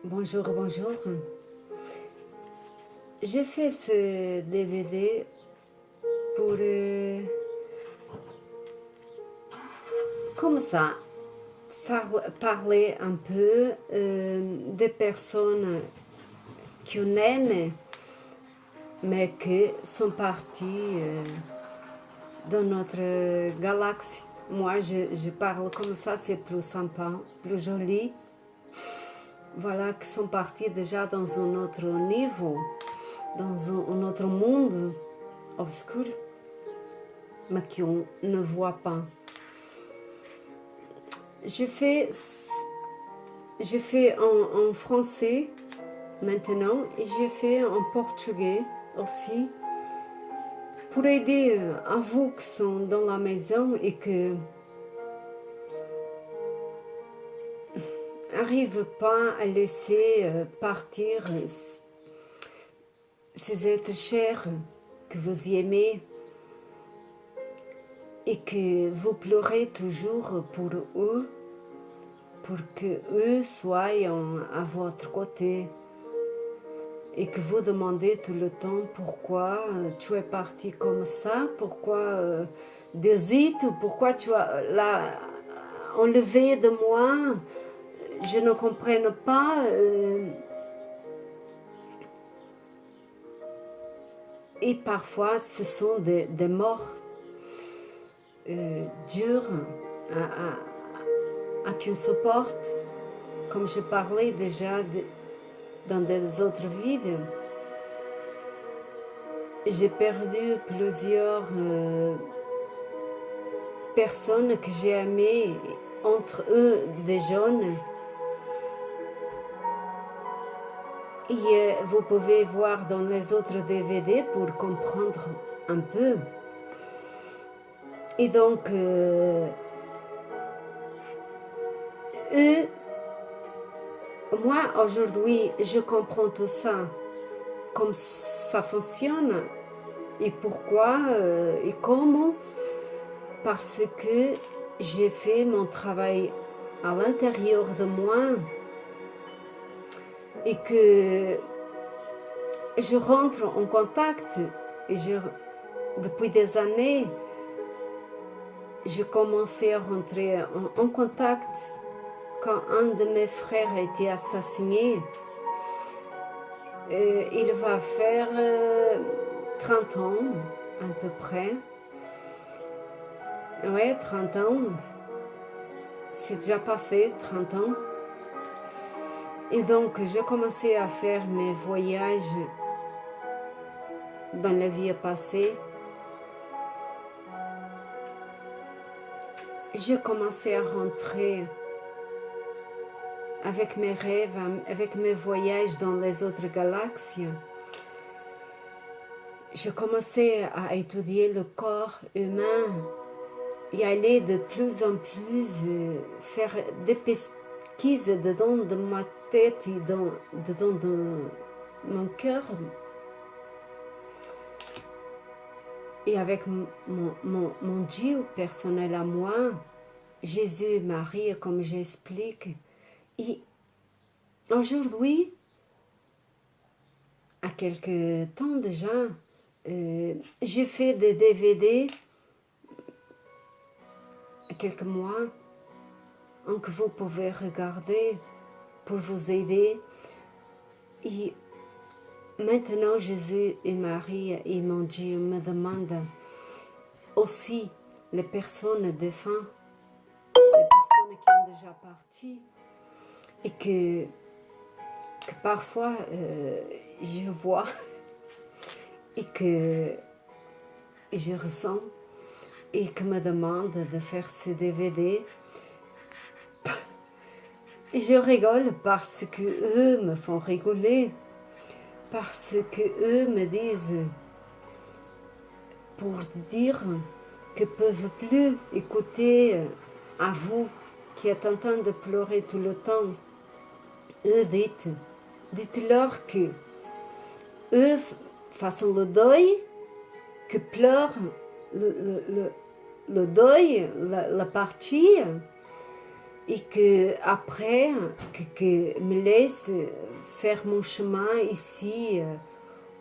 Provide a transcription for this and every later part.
Bonjour, bonjour. J'ai fait ce DVD pour, comme ça, parler un peu des personnes qu'on aime, mais qui sont parties dans notre galaxie. Moi, je parle comme ça, c'est plus sympa, plus joli. Voilà, qui sont partis déjà dans un autre niveau, dans un autre monde obscur, mais qu'on ne voit pas. Je fais en français maintenant et je fais en portugais aussi pour aider à vous qui sont dans la maison et que n'arrivent pas à laisser partir ces êtres chers que vous aimez et que vous pleurez toujours pour eux, pour que eux soient à votre côté et que vous demandez tout le temps pourquoi tu es parti comme ça, pourquoi d'hésite, pourquoi tu l'as enlevé de moi, je ne comprends pas. Et parfois ce sont des morts dures à qu'on supporte, comme je parlais déjà dans des autres vidéos. J'ai perdu plusieurs personnes que j'ai aimées, entre eux des jeunes. Et vous pouvez voir dans les autres DVD pour comprendre un peu. Et donc, moi aujourd'hui, je comprends tout ça, comme ça fonctionne et pourquoi et comment, parce que j'ai fait mon travail à l'intérieur de moi et que je rentre en contact et depuis des années, j'ai commencé à rentrer en contact quand un de mes frères a été assassiné. Il va faire 30 ans à peu près. Ouais, 30 ans. C'est déjà passé, 30 ans. Et donc, j'ai commencé à faire mes voyages dans la vie passée. J'ai commencé à rentrer avec mes rêves, avec mes voyages dans les autres galaxies. J'ai commencé à étudier le corps humain et aller de plus en plus faire des pesquises dedans de ma tête et dedans de mon cœur. Et avec mon Dieu personnel à moi, Jésus et Marie, comme j'explique. Et aujourd'hui, à quelque temps déjà, j'ai fait des DVD, quelques mois, que vous pouvez regarder pour vous aider. Et maintenant, Jésus et Marie et mon Dieu me demandent aussi les personnes défuntes, les personnes qui ont déjà parti et que parfois je vois et que je ressens et que me demandent de faire ce DVD. Je rigole parce que eux me font rigoler, parce que eux me disent pour dire qu'ils ne peuvent plus écouter à vous qui êtes en train de pleurer tout le temps. Eux dites-leur que eux fassent le deuil, que pleurent le deuil, la partie, et que après, que me laisse faire mon chemin ici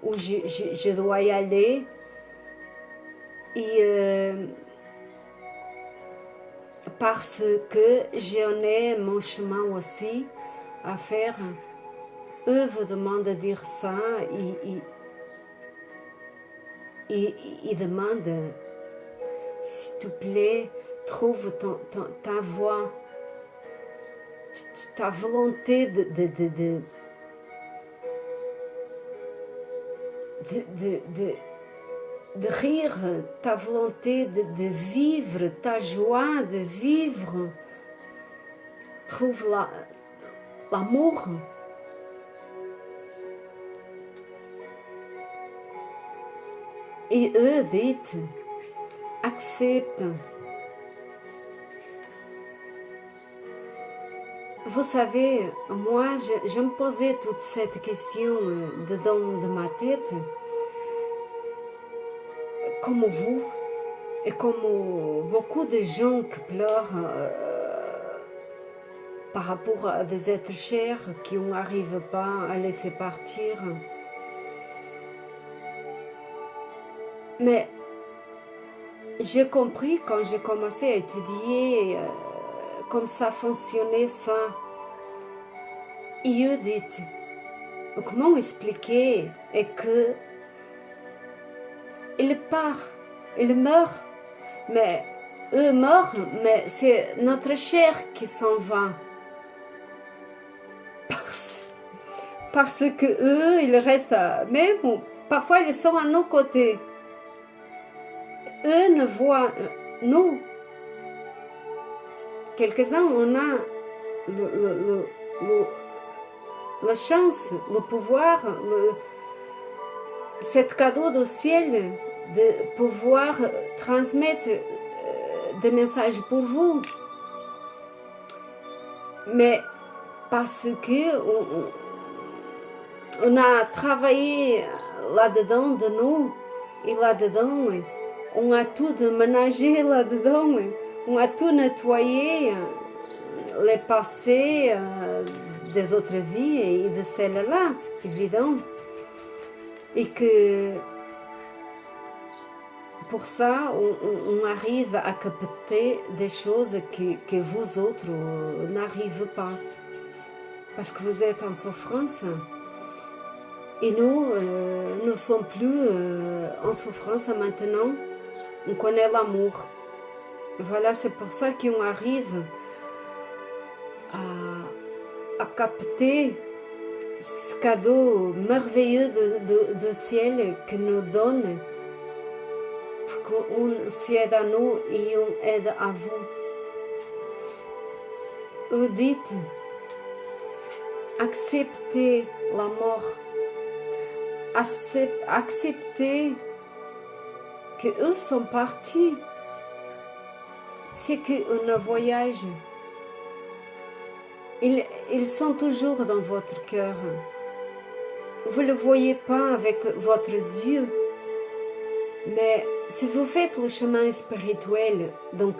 où je dois y aller. Et parce que j'en ai mon chemin aussi à faire. Eux vous demandent de dire ça, ils demandent, s'il te plaît, trouve ta voix, ta volonté de rire, ta volonté de vivre, ta joie de vivre. Trouve l'amour. Et eux disent, accepte. Vous savez, moi, je me posais toute cette question dedans de ma tête, comme vous, et comme beaucoup de gens qui pleurent par rapport à des êtres chers qui n'arrivent pas à laisser partir. Mais j'ai compris quand j'ai commencé à étudier comme ça fonctionnait ça. Et eux disent, comment expliquer et que il part, il meurt, mais eux meurent, mais c'est notre chair qui s'en va. Parce que eux, ils restent, même parfois ils sont à nos côtés. Eux ne voient nous. Quelques-uns, on a la chance, le pouvoir, cet cadeau du ciel de pouvoir transmettre des messages pour vous. Mais parce que on a travaillé là-dedans de nous, et là-dedans, on a tout ménagé là-dedans, on a tout nettoyé, les passés des autres vies et de celles-là, évidemment. Et que pour ça, on arrive à capter des choses que vous autres n'arrivez pas. Parce que vous êtes en souffrance. Et nous, ne sommes plus en souffrance maintenant. On connaît l'amour. Voilà, c'est pour ça qu'on arrive à capter ce cadeau merveilleux de ciel que nous donne pour qu'on s'aide à nous et on aide à vous. Vous dites, acceptez la mort, acceptez que eux sont partis. C'est qu'un voyage. Ils sont toujours dans votre cœur. Vous ne le voyez pas avec votre yeux. Mais si vous faites le chemin spirituel, donc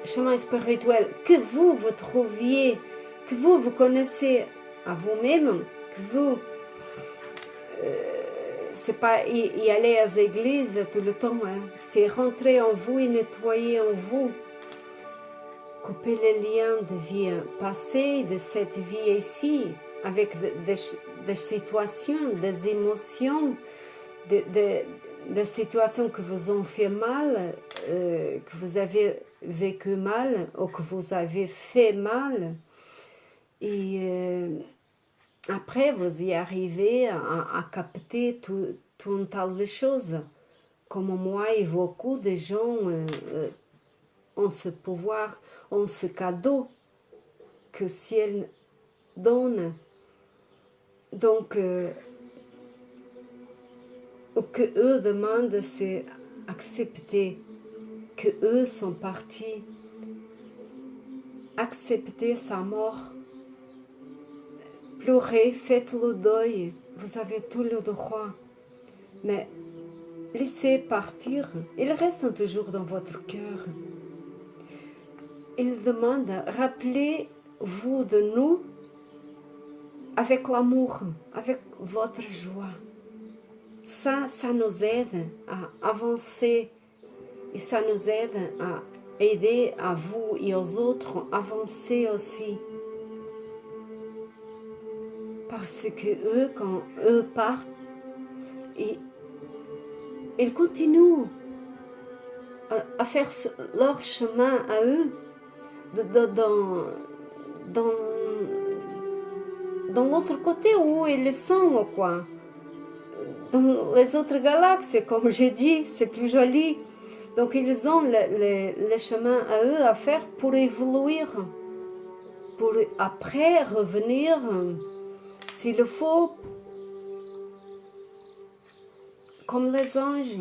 chemin spirituel que vous trouviez, que vous connaissez à vous-même, que vous, c'est pas y aller aux églises tout le temps, hein. C'est rentrer en vous et nettoyer en vous. Couper les liens de vie passée, de cette vie ici, avec des situations, des émotions, des situations que vous ont fait mal, que vous avez vécu mal ou que vous avez fait mal. Et après, vous y arrivez à capter tout un tas de choses. Comme moi et beaucoup de gens ont ce pouvoir, ont ce cadeau que le ciel donne. Donc, que eux demandent, c'est accepter que eux sont partis, accepter sa mort, pleurez, faites le deuil, vous avez tout le droit, mais laissez partir, ils restent toujours dans votre cœur. il demande, rappelez-vous de nous avec l'amour, avec votre joie. Ça nous aide à avancer et ça nous aide à aider à vous et aux autres à avancer aussi. Parce que eux, quand eux partent, ils continuent à faire leur chemin à eux dans l'autre côté où ils sont, quoi. Dans les autres galaxies, comme je dis, c'est plus joli. Donc ils ont le chemin à eux à faire pour évoluer, pour après revenir, s'il le faut, comme les anges.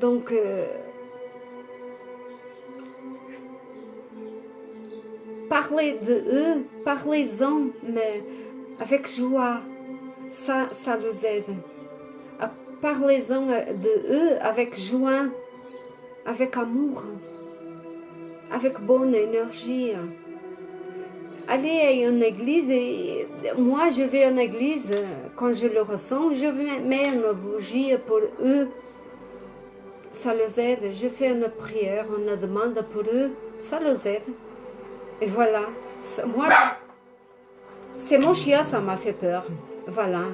Donc, parlez de eux, parlez-en, mais avec joie, ça nous aide. Parlez-en de eux avec joie, avec amour, avec bonne énergie. Allez à une église, et moi je vais à une église, quand je le ressens, je mets une bougie pour eux. Ça les aide, je fais une prière, une demande pour eux, ça les aide. Et voilà, moi, c'est mon chien, ça m'a fait peur. Voilà.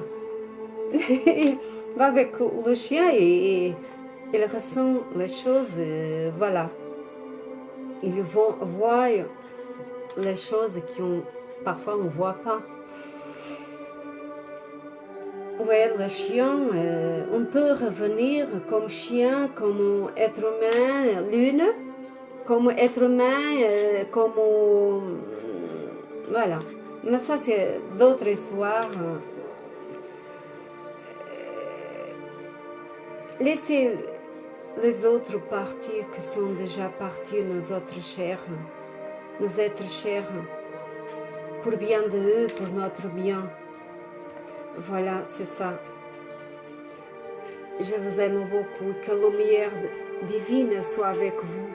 Il va avec le chien et il ressent les choses, voilà. Ils vont voir les choses parfois on ne voit pas. Ouais, le chien, on peut revenir comme chien, comme être humain, l'une, comme être humain, comme... voilà. Mais ça, c'est d'autres histoires. Laissez les autres partir qui sont déjà partis, nos autres chers, nos êtres chers, pour bien de eux, pour notre bien. Voilà, c'est ça. Je vous aime beaucoup. Que la lumière divine soit avec vous.